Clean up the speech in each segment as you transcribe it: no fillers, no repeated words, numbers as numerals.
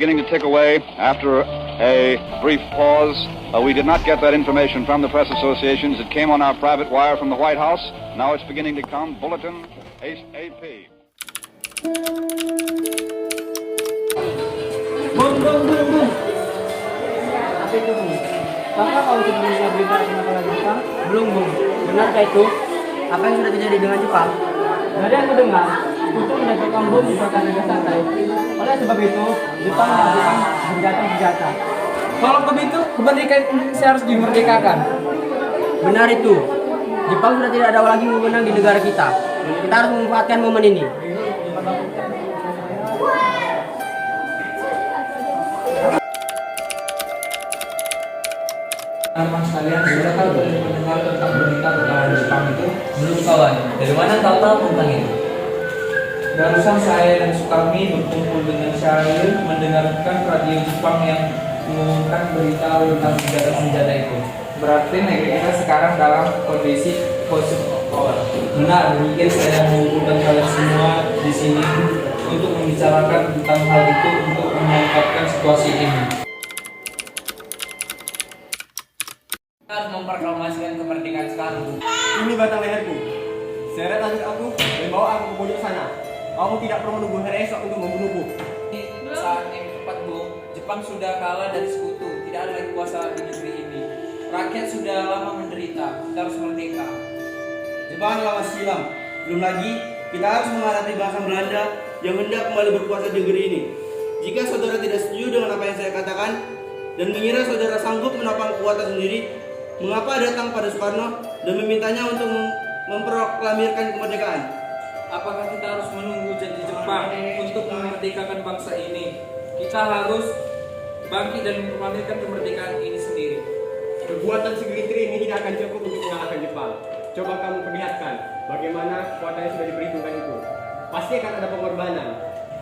Beginning to tick away after a brief pause. We did not get that information from the press associations. It came on our private wire from the White House. Now it's beginning to come. Bulletin AP. Bung. Apa itu, Bung? Apakah kau sudah mendengar berita tentang masalah Jepang? Belum, Bung. Benarkah itu? Apa yang sudah terjadi dengan Jepang? Dari yang kudengar, untuk menegakkan bom merupakan negara santai. Oleh sebab itu, Jepang melakukan senjata. Kalau begitu, kemerdekaan Indonesia harus dimerdekakan. Benar itu. Jepang sudah tidak ada lagi wewenang di negara kita. Kita harus memanfaatkan momen ini. Teman sekalian, saudara tahu mendengar tentang berita tentang Jepang itu? Belum kawan. Dari mana kau tahu tentang itu? Barusan saya dan Sukarmi berkumpul dengan Syahir mendengarkan radio Jepang yang mengumumkan berita tentang senjata itu. Berarti negeri kita sekarang dalam kondisi post-war. Benar, mungkin saya mengumpulkan kalian semua di sini untuk membicarakan tentang hal itu untuk mengungkapkan situasi ini. Harus memproklamasikan kemerdekaan sekarang. Ini batang leherku. Seret lanjut aku dan bawa aku ke pojok sana. Kamu tidak perlu menunggu hari esok untuk membunuhku. Saat yang tepat, Bu. Jepang sudah kalah dari sekutu. Tidak ada lagi kuasa di negeri ini. Rakyat sudah lama menderita. Kita harus merdeka. Jepang lawan silam. Belum lagi, kita harus menghadapi bangsa Belanda yang hendak kembali berkuasa di negeri ini. Jika saudara tidak setuju dengan apa yang saya katakan dan mengira saudara sanggup menopang kekuatan sendiri, mengapa datang pada Soekarno dan memintanya untuk memproklamirkan kemerdekaan? Apakah kita harus menunggu janji Jepang untuk memerdekakan bangsa ini? Kita harus bangkit dan memproklamasikan kemerdekaan ini sendiri. Kekuatan segelintir ini tidak akan cukup untuk mengalahkan Jepang. Coba kamu perlihatkan bagaimana kekuatan yang sudah diperhitungkan itu. Pasti akan ada pengorbanan.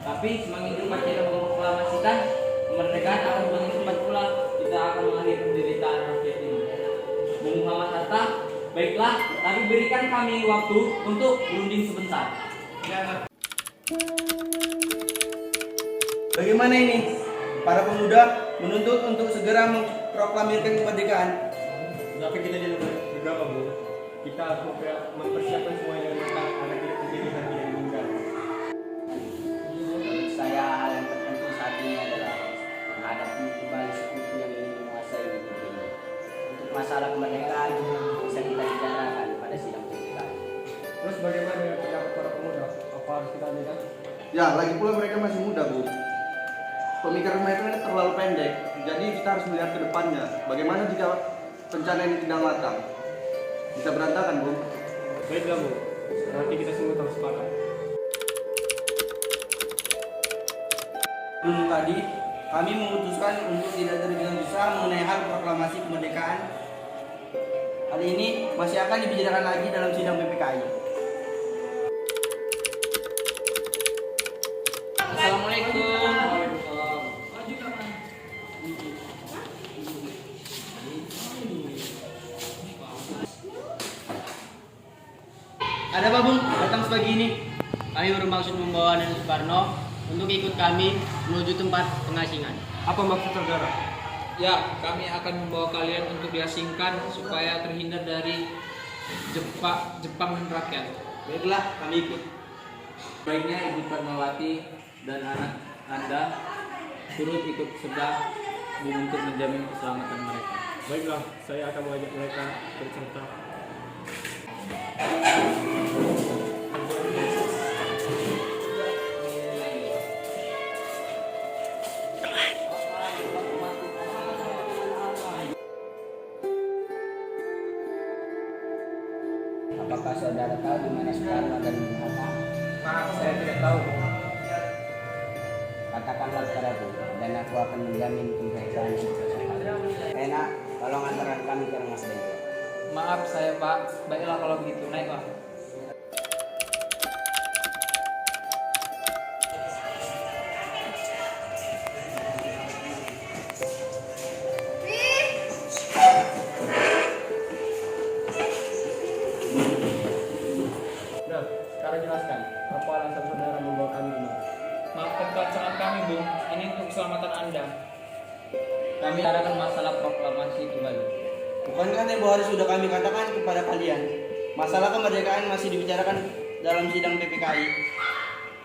Tapi semakin cepat kita memproklamasikan kemerdekaan, akan semakin cepat pula kita akan mengakhiri penderitaan rakyat ini. Bung Muhammad Hatta, baiklah, tapi berikan kami waktu untuk berunding sebentar. Bagaimana ini? Para pemuda menuntut untuk segera memproklamirkan kemerdekaan. Tapi kita jangan bergabah, Bu. Kita harus mempersiapkan semuanya dengan matang agar tidak terjadi hal yang meninggal. Menurut saya hal yang terpenting saat ini adalah menghadapi kembali sekutu yang ingin menguasai negeri ini. Untuk masalah kemerdekaan bisa kita bicarakan pada sidang kemerdekaan. Terus bagaimana dengan pendapat para pemuda? Apa harus kita lihat? Ya, lagi pula mereka masih muda, Bu. Pemikiran mereka ini terlalu pendek, jadi kita harus melihat ke depannya. Bagaimana jika rencana ini tidak matang? Bisa berantakan, Bu. Baiklah, Bu. Nanti kita semua harus sepakat. Dulu tadi, kami memutuskan untuk tidak tergesa-gesa mengenai hal proklamasi kemerdekaan. Hal ini masih akan dibicarakan lagi dalam sidang PPKI. Assalamualaikum. Ada apa, Bung? Datang sepagi ini. Kami bermaksud membawa Nenek Soekarno untuk ikut kami menuju tempat pengasingan. Apa maksud saudara? Ya, kami akan membawa kalian untuk diasingkan supaya terhindar dari Jepang dan rakyat. Baiklah, kami ikut. Baiknya Ibu Fatmawati dan anak Anda turut ikut serta untuk menjamin keselamatan mereka. Baiklah, saya akan mengajak mereka berserta. Apakah saudara tahu di mana Soekarno dan Bung Hatta? Maaf, saya tidak tahu. Katakanlah kepadaku dan aku akan menjamin kemerdekaan Soekarno. Enak, tolong antarkan kami ke Rengas Dengklok. Maaf saya Pak, baiklah kalau begitu, naiklah. Nah, sekarang jelaskan apa alasan saudara membawa kami kemari. Maafkan kelancangan kami, Bung. Ini untuk keselamatan Anda. Kami bicarakan masalah proklamasi kembali. Bukankah tempoh hari sudah kami katakan kepada kalian, masalah kemerdekaan masih dibicarakan dalam sidang PPKI?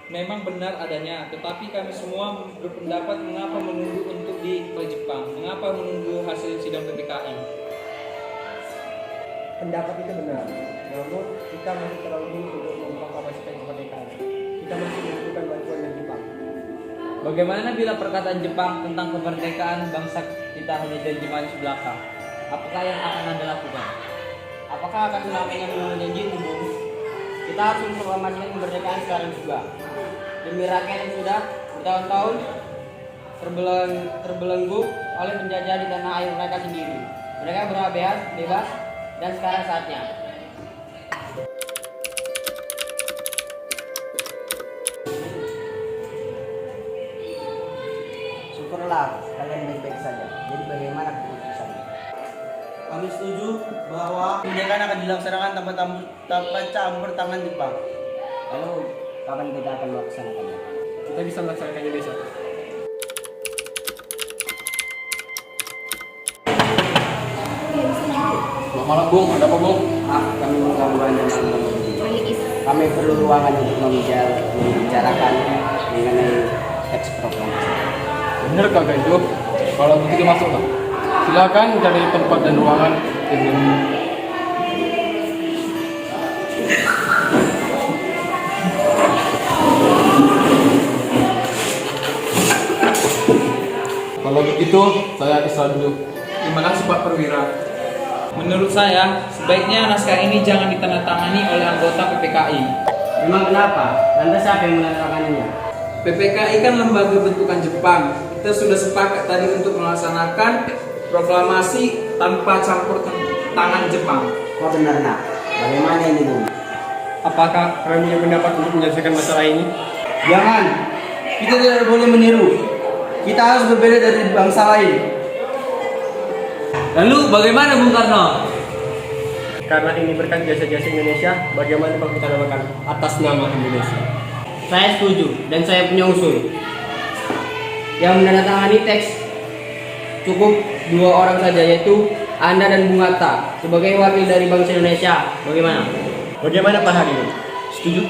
Memang benar adanya, tetapi kami semua berpendapat mengapa menunggu untuk di Jepang, mengapa menunggu hasil sidang PPKI. Pendapat itu benar, namun kita masih terlalu dulu untuk memproklamasikan kemerdekaan. Kita masih membutuhkan bantuan dari Jepang. Bagaimana bila perkataan Jepang tentang kemerdekaan bangsa kita hanya janji manis belaka? Apakah yang akan Anda lakukan? Apakah akan selamanya menunggu janji itu, Bung? Kita harus memproklamasikan kemerdekaan sekarang juga. Demi rakyat yang sudah bertahun-tahun terbelenggu oleh penjajah di tanah air mereka sendiri. Mereka berhak bebas dan sekarang saatnya. Syukurlah kalian baik-baik saja. Jadi bagaimana keputusannya? Kami setuju bahwa kemerdekaan akan dilaksanakan tanpa campur tangan Jepang. Lalu kapan kita akan melaksanakannya? Kita bisa melaksanakannya besok. Selamat malam Bung, ada apa Bung? Kami mengganggu Anda malam. Kami perlu ruangan untuk membicarakan mengenai teks proklamasi. Bener kagak itu? Kalau begitu masuklah. Silakan cari tempat dan ruangan. Kalau begitu, saya istirahat dulu. Terima kasih Pak Perwira. Menurut saya, sebaiknya naskah ini jangan ditandatangani oleh anggota PPKI. Memang kenapa? Lantas siapa yang menandatanganinya? PPKI kan lembaga bentukan Jepang. Kita sudah sepakat tadi untuk melaksanakan proklamasi tanpa campur tangan Jepang. Kok benar nak? Bagaimana ini, Bung? Apakah kami punya pendapat untuk menyelesaikan masalah ini? Jangan. Kita tidak boleh meniru. Kita harus berbeda dari bangsa lain. Lalu bagaimana Bung Karno? Karena ini berkat jasa-jasa Indonesia, bagaimana kalau kita namakan atas nama Indonesia? Saya setuju dan saya punya usul. Yang menandatangani teks cukup 2 orang saja, yaitu Anda dan Bung Hatta sebagai wakil dari bangsa Indonesia. Bagaimana? Bagaimana Pak Hari? Setuju?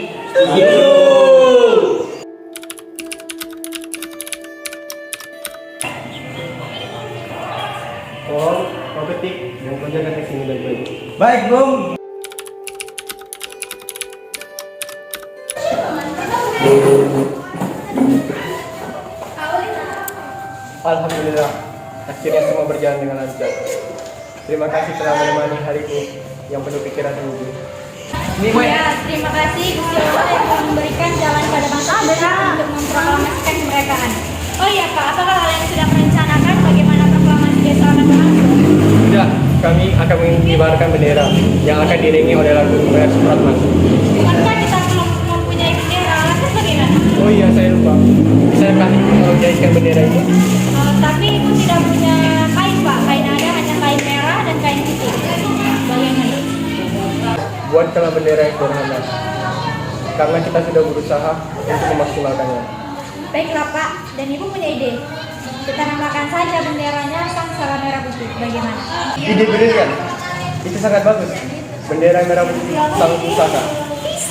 Tolong kau ketik dan kau jaga teks ini baik-baik. Baik, Bung. Alhamdulillah, akhirnya semua berjalan dengan lancar. Terima kasih telah menemani hariku yang penuh pikiran dan wujud. Ya, terima kasih Gusti Allah yang telah memberikan jalan pada bangsa kita untuk memproklamasikan kemerdekaan. Oh iya Pak, apakah kalian sudah merencanakan bagaimana proklamasi besok akan berlangsung? Tidak, kami akan mengibarkan bendera yang akan diiringi oleh lagu Bayar Supratman. Bukankah kita belum mempunyai bendera? Lantas bagaimana? Oh iya, saya lupa. Bisakah kau jahitkan bendera itu? Tapi ibu tidak punya kain Pak. Kain ada hanya kain merah dan kain putih. Bagaimana? Buatkanlah bendera yang sederhana. Karena kita sudah berusaha untuk memaksimalkannya. Baiklah Pak, dan ibu punya ide. Kita namakan saja benderanya Sangsaka Merah Putih. Bagaimana? Ide brilian. Itu sangat bagus. Bendera merah putih sang pusaka.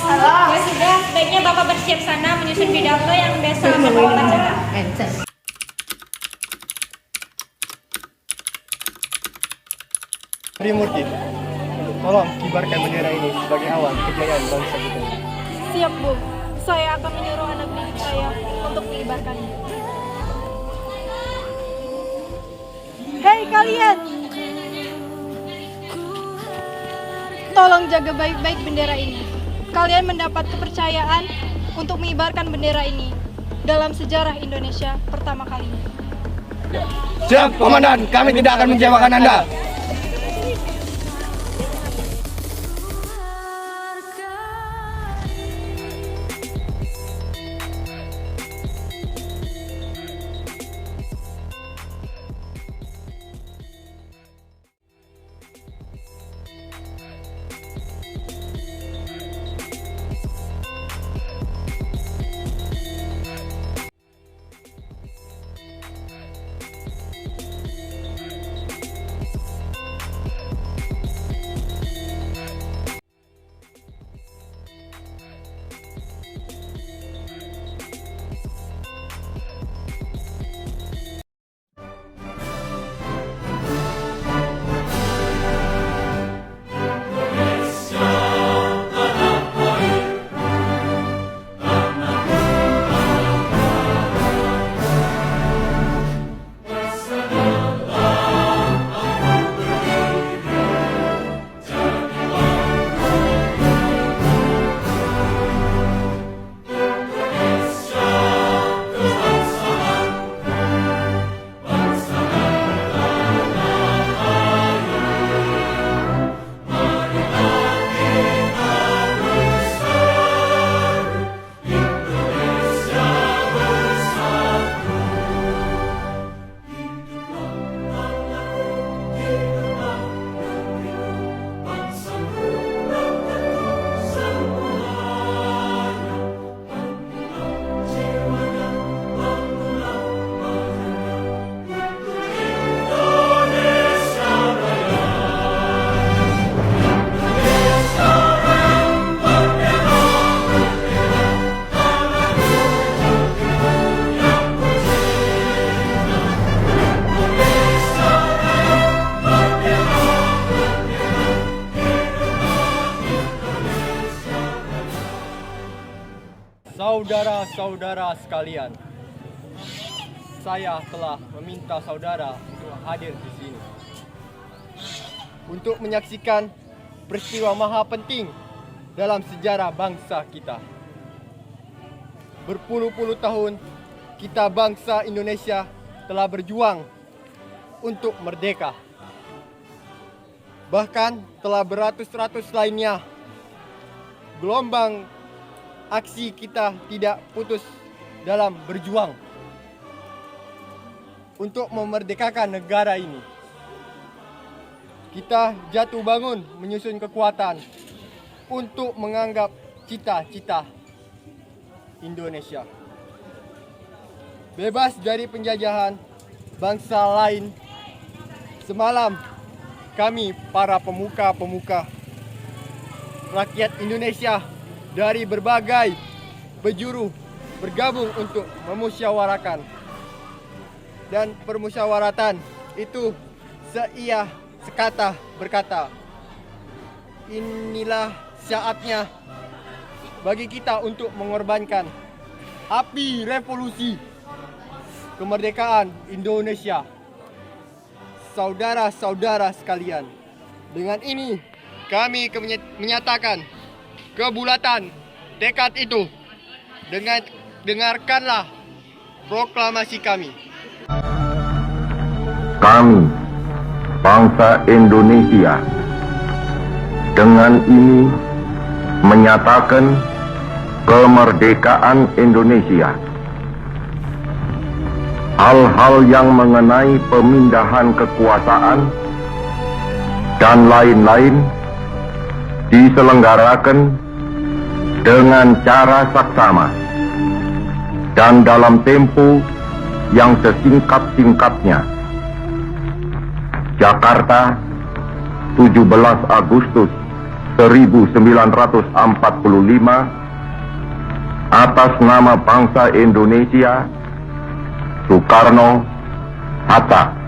Ya sudah, sebaiknya Bapak bersiap sana menyusun pidato yang besok akan Bapak bacakan. Trimurti, tolong kibarkan bendera ini sebagai awal kejayaan bangsa kita. Siap Bu, saya akan menyuruh anak didik saya untuk mengibarkannya. Hei kalian, tolong jaga baik-baik bendera ini. Kalian mendapat kepercayaan untuk mengibarkan bendera ini dalam sejarah Indonesia pertama kalinya. Siap, Komandan. Kami tidak akan mengecewakan Anda. Saudara-saudara sekalian, saya telah meminta saudara untuk hadir di sini untuk menyaksikan peristiwa maha penting dalam sejarah bangsa kita. Berpuluh-puluh tahun kita bangsa Indonesia telah berjuang untuk merdeka. Bahkan telah beratus-ratus lainnya gelombang aksi kita tidak putus dalam berjuang untuk memerdekakan negara ini. Kita jatuh bangun menyusun kekuatan untuk menganggap cita-cita Indonesia bebas dari penjajahan bangsa lain. Semalam kami para pemuka-pemuka rakyat Indonesia dari berbagai penjuru bergabung untuk memusyawarakan, dan permusyawaratan itu seia sekata berkata, inilah saatnya bagi kita untuk mengorbankan api revolusi kemerdekaan Indonesia. Saudara-saudara sekalian, dengan ini kami menyatakan kebulatan tekad itu. Dengarkanlah proklamasi kami. Kami, bangsa Indonesia, dengan ini menyatakan kemerdekaan Indonesia. Hal-hal yang mengenai pemindahan kekuasaan dan lain-lain diselenggarakan dengan cara saksama dan dalam tempo yang sesingkat-singkatnya. Jakarta, 17 Agustus 1945, atas nama bangsa Indonesia, Soekarno, Hatta.